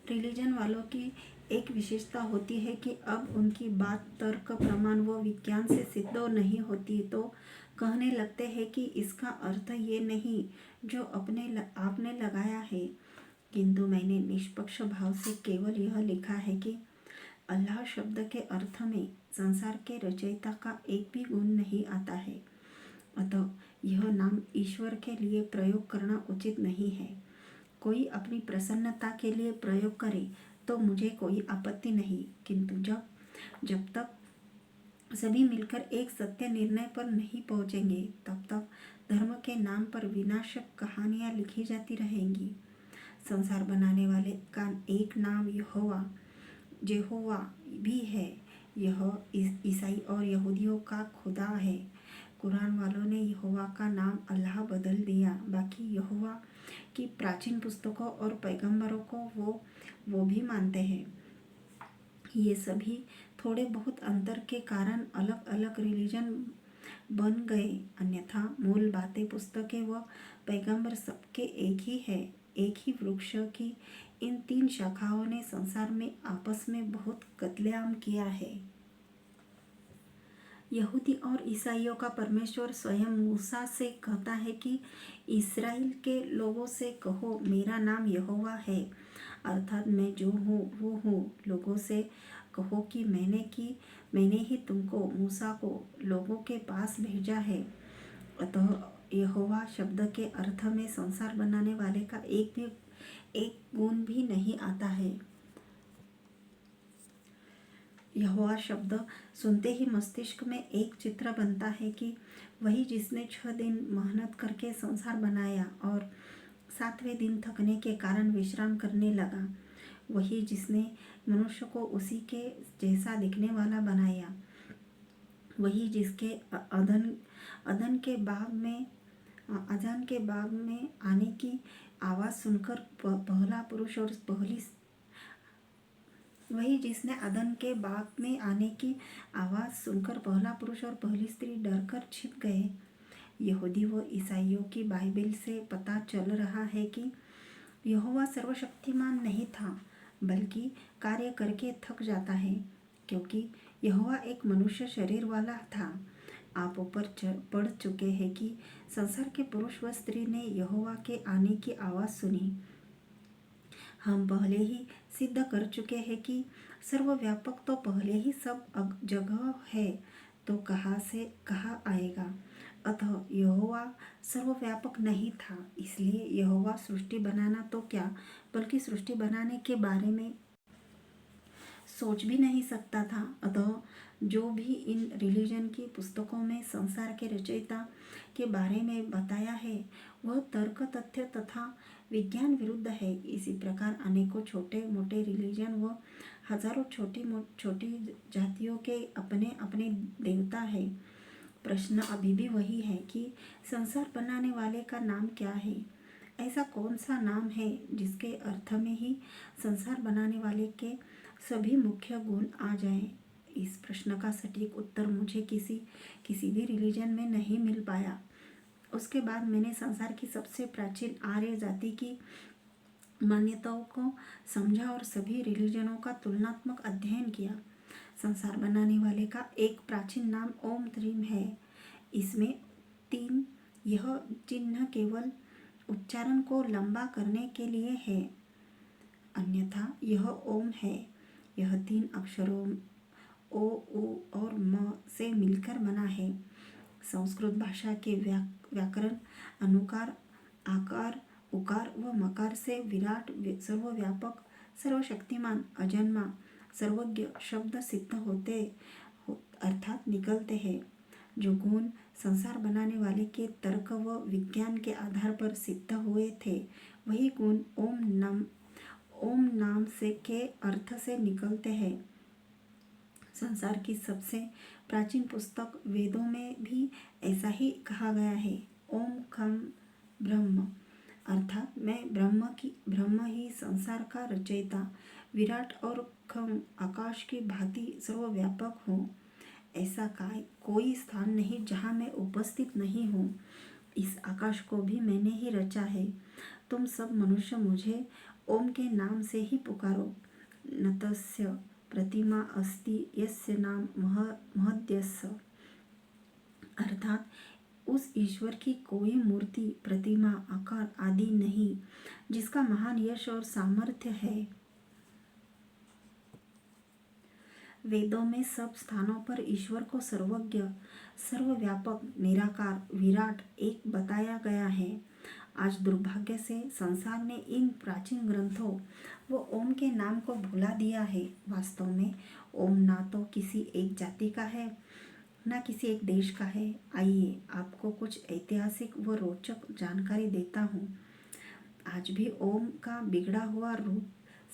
Religion वालों की एक विशेषता होती है कि अब उनकी बात तर्क, प्रमाण व विज्ञान से सिद्ध नहीं होती तो कहने लगते हैं कि इसका अर्थ ये नहीं जो आपने लगाया है। किंतु मैंने निष्पक्ष भाव से केवल यह लिखा है कि अल्लाह शब्द के अर्थ में संसार के रचयिता का एक भी गुण नहीं आता है, अतः यह नाम ईश्वर के लिए प्रयोग करना उचित नहीं है। कोई अपनी प्रसन्नता के लिए प्रयोग करे तो मुझे कोई आपत्ति नहीं, किंतु जब तक सभी मिलकर एक सत्य निर्णय पर नहीं पहुंचेंगे तब तक धर्म के नाम पर विनाशक कहानियां लिखी जाती रहेंगी। संसार बनाने वाले का एक नाम यहोवा भी है। यह ईसाई और यहूदियों का खुदा है। कुरान वालों ने यहोवा का नाम अल्लाह बदल दिया। बाकी यहोवा की प्राचीन पुस्तकों और पैगंबरों को वो भी मानते हैं। ये सभी थोड़े बहुत अंतर के कारण अलग अलग रिलीजन बन गए, अन्यथा मूल बातें, पुस्तकें व पैगंबर सबके एक ही है। एक ही वृक्ष की इन तीन शाखाओं ने संसार में आपस में बहुत कत्लेआम किया है। यहूदी और ईसाइयों का परमेश्वर स्वयं मूसा से कहता है कि इस्राएल के लोगों से कहो, मेरा नाम यहोवा है, अर्थात मैं जो हूँ वो हूँ। लोगों से कहो कि मैंने ही तुमको, मूसा को, लोगों के पास भेजा है। अतः यहोवा शब्द के अर्थ में संसार बनाने वाले का एक गुण भी नहीं आता है। यहोवा शब्द सुनते ही मस्तिष्क में एक चित्र बनता है कि वही जिसने 6 दिन मेहनत करके संसार बनाया और 7वें दिन थकने के कारण विश्राम करने लगा। वही जिसने मनुष्य को उसी के जैसा दिखने वाला बनाया। वही जिसके अदन के बाग में आने की आवाज़ सुनकर पहला पुरुष और पहली वही जिसने अदन के बाग में आने की आवाज़ सुनकर पहला पुरुष और पहली स्त्री डरकर छिप गए। यहूदी व ईसाइयों की बाइबल से पता चल रहा है कि यहोवा सर्वशक्तिमान नहीं था, बल्कि कार्य करके थक जाता है, क्योंकि यहोवा एक मनुष्य शरीर वाला था। आप ऊपर पढ़ चुके हैं कि संसार के पुरुष व स्त्री ने यहोवा के आने की आवाज़ सुनी। हम पहले ही सिद्ध कर चुके हैं कि सर्वव्यापक तो पहले ही सब जगह है, तो कहाँ आएगा। अतः यहोवा सर्वव्यापक नहीं था, इसलिए यहोवा सृष्टि बनाना तो क्या, बल्कि सृष्टि बनाने के बारे में सोच भी नहीं सकता था। अतः जो भी इन रिलीजन की पुस्तकों में संसार के रचयिता के बारे में बताया है वह तर्क, तथ्य तथा विज्ञान विरुद्ध है। इसी प्रकार अनेकों छोटे मोटे रिलीजन व हजारों छोटी जातियों के अपने अपने देवता है। प्रश्न अभी भी वही है कि संसार बनाने वाले का नाम क्या है। ऐसा कौन सा नाम है जिसके अर्थ में ही संसार बनाने वाले के सभी मुख्य गुण आ जाएं। इस प्रश्न का सटीक उत्तर मुझे किसी भी रिलीजन में नहीं मिल पाया। उसके बाद मैंने संसार की सबसे प्राचीन आर्य जाति की मान्यताओं को समझा और सभी रिलीजनों का तुलनात्मक अध्ययन किया। संसार बनाने वाले का एक प्राचीन नाम ओम त्रीम है। इसमें 3 यह चिन्ह केवल उच्चारण को लंबा करने के लिए है, अन्यथा यह ओम है। यह 3 अक्षरों ओ, उ और म से मिलकर बना है। संस्कृत भाषा के व्याकरण अनुकार, आकार, उकार व मकार से विराट, सर्वव्यापक, सर्वशक्तिमान, अजन्मा, सर्वज्ञ शब्द सिद्ध अर्थात निकलते हैं। जो गुण संसार बनाने वाले के तर्क व विज्ञान के आधार पर सिद्ध हुए थे, वही गुण ओम नाम से के अर्थ से निकलते हैं। संसार की सबसे प्राचीन पुस्तक वेदों में भी ऐसा ही कहा गया है। ओम खम ब्रह्म, अर्थात मैं ब्रह्म ही संसार का रचयिता, विराट और खम आकाश की भांति सर्वव्यापक हूँ। ऐसा कोई स्थान नहीं जहाँ मैं उपस्थित नहीं हूँ। इस आकाश को भी मैंने ही रचा है। तुम सब मनुष्य मुझे ओम के नाम से ही पुकारो। नतस्य प्रतिमा अस्ति यस्य नाम महद्यस्य, अर्थात उस ईश्वर की कोई मूर्ति, प्रतिमा, आकार आदि नहीं जिसका महान यश और सामर्थ्य है। वेदों में सब स्थानों पर ईश्वर को सर्वज्ञ, सर्वव्यापक, निराकार, विराट, एक बताया गया है। आज दुर्भाग्य से संसार ने इन प्राचीन ग्रंथों व ओम के नाम को भुला दिया है। वास्तव में ओम ना तो किसी एक जाति का है, ना किसी एक देश का है। आइए आपको कुछ ऐतिहासिक व रोचक जानकारी देता हूँ। आज भी ओम का बिगड़ा हुआ रूप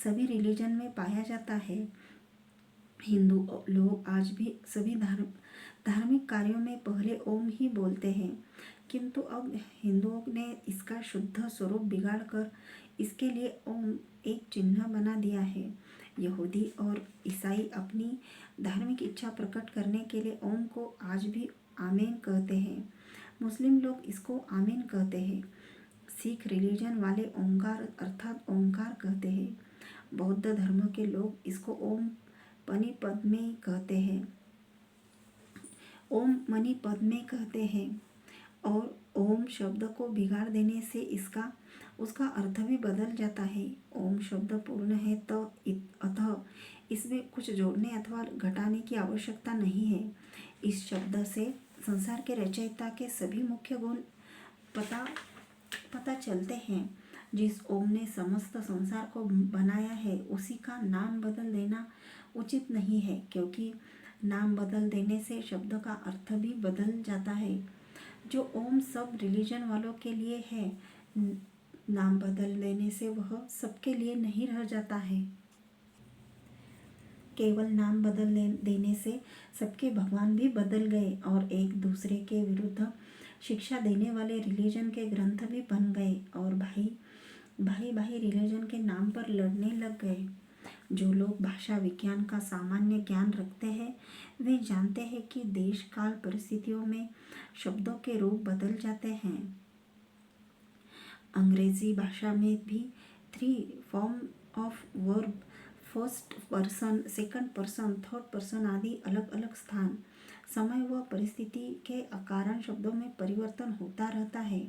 सभी रिलीजन में पाया जाता है। हिंदू लोग आज भी सभी धार्मिक कार्यों में पहले ओम ही बोलते हैं, किंतु अब हिंदुओं ने इसका शुद्ध स्वरूप बिगाड़कर इसके लिए ओम एक चिन्ह बना दिया है। यहूदी और ईसाई अपनी धार्मिक इच्छा प्रकट करने के लिए ओम को आज भी आमीन कहते हैं। मुस्लिम लोग इसको आमीन कहते हैं। सिख रिलीजन वाले ओंकार अर्थात ओंकार कहते हैं। बौद्ध धर्म के लोग इसको ओम मणि पद्मे कहते हैं। ओम मणि पद्मे कहते हैं। और ओम शब्द को बिगाड़ देने से उसका अर्थ भी बदल जाता है। ओम शब्द पूर्ण है तो अतः इसमें कुछ जोड़ने अथवा घटाने की आवश्यकता नहीं है। इस शब्द से संसार के रचयिता के सभी मुख्य गुण पता चलते हैं। जिस ओम ने समस्त संसार को बनाया है उसी का नाम बदल देना उचित नहीं है, क्योंकि नाम बदल देने से शब्द का अर्थ भी बदल जाता है। जो ओम सब रिलीजन वालों के लिए है, नाम बदल देने से वह सबके लिए नहीं रह जाता है। केवल नाम बदल देने से सबके भगवान भी बदल गए और एक दूसरे के विरुद्ध शिक्षा देने वाले रिलीजन के ग्रंथ भी बन गए और भाई रिलीजन के नाम पर लड़ने लग गए। जो लोग भाषा विज्ञान का सामान्य ज्ञान रखते हैं वे जानते हैं कि देश काल परिस्थितियों में शब्दों के रूप बदल जाते हैं। अंग्रेजी भाषा में भी 3 form of verb, first person, second person, third person आदि अलग अलग स्थान, समय व परिस्थिति के कारण शब्दों में परिवर्तन होता रहता है।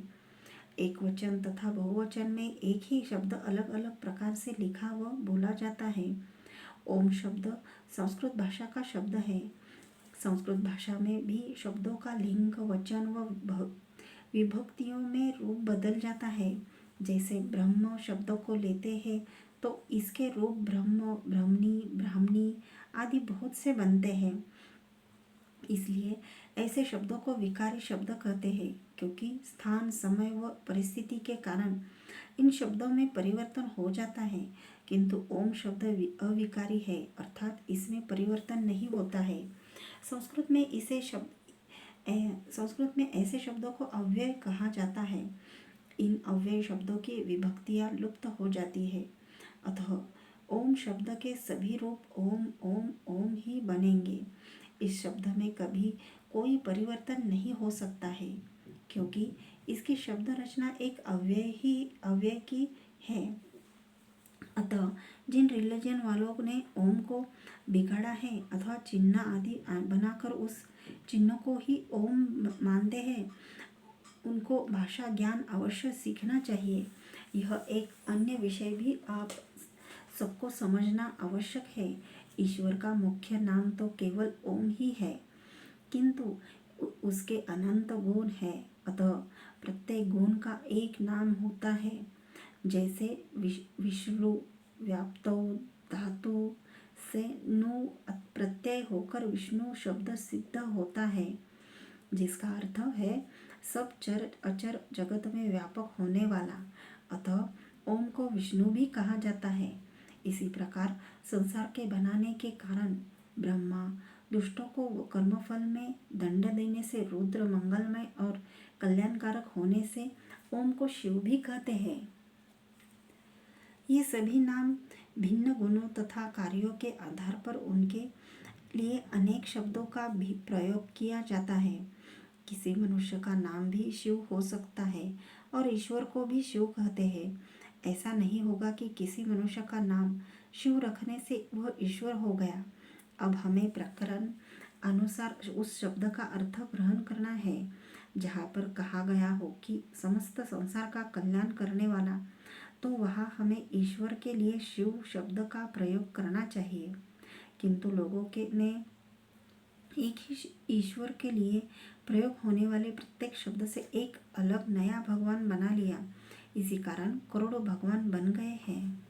एक वचन तथा बहुवचन में एक ही शब्द अलग अलग प्रकार से लिखा व बोला जाता है। ओम शब्द संस्कृत भाषा का शब्द है। संस्कृत भाषा में भी शब्दों का लिंग, वचन व विभक्तियों में रूप बदल जाता है। जैसे ब्रह्म शब्दों को लेते हैं तो इसके रूप ब्रह्म, ब्रह्मणी, ब्राह्मणी आदि बहुत से बनते हैं। इसलिए ऐसे शब्दों को विकारी शब्द कहते हैं, क्योंकि स्थान, समय व परिस्थिति के कारण इन शब्दों में परिवर्तन हो जाता है। किंतु ओम शब्द अविकारी है, अर्थात इसमें परिवर्तन नहीं होता है। संस्कृत में ऐसे शब्दों को अव्यय कहा जाता है। इन अव्यय शब्दों की विभक्तियां लुप्त हो जाती है। अतः ओम शब्द के सभी रूप ओम ओम ओम ही बनेंगे। इस शब्द में कभी कोई परिवर्तन नहीं हो सकता है, क्योंकि इसकी शब्द रचना एक अव्यय की है। अतः जिन रिलीजन वालों ने ओम को बिगाड़ा है अथवा चिन्ह आदि बनाकर उस चिन्ह को ही ओम मानते हैं, उनको भाषा ज्ञान अवश्य सीखना चाहिए। यह एक अन्य विषय भी आप सबको समझना आवश्यक है। ईश्वर का मुख्य नाम तो केवल ओम ही है, किंतु उसके अनंत गुण है। अतः प्रत्येक गुण का एक नाम होता है। जैसे विष्णु व्याप्तो धातु से नु प्रत्यय होकर विष्णु शब्द सिद्ध होता है, जिसका अर्थ है सब चर अचर जगत में व्यापक होने वाला। अतः ओम को विष्णु भी कहा जाता है। इसी प्रकार संसार के बनाने के कारण ब्रह्मा दुष्टों को कर्मफल में दंड देने से, रुद्र मंगलमय और कल्याणकारक होने से ओम को शिव भी कहते हैं। ये सभी नाम भिन्न गुणों तथा कार्यों के आधार पर उनके लिए अनेक शब्दों का भी प्रयोग किया जाता है। किसी मनुष्य का नाम भी शिव हो सकता है और ईश्वर को भी शिव कहते हैं। ऐसा नहीं होगा कि किसी मनुष्य का नाम शिव रखने से वह ईश्वर हो गया। अब हमें प्रकरण अनुसार उस शब्द का अर्थ ग्रहण करना है जहाँ पर कहा गया हो कि समस्त संसार का कल्याण करने वाला, तो वहाँ हमें ईश्वर के लिए शिव शब्द का प्रयोग करना चाहिए। किंतु लोगों के ने एक ही ईश्वर के लिए प्रयोग होने वाले प्रत्येक शब्द से एक अलग नया भगवान बना लिया। इसी कारण करोड़ों भगवान बन गए हैं।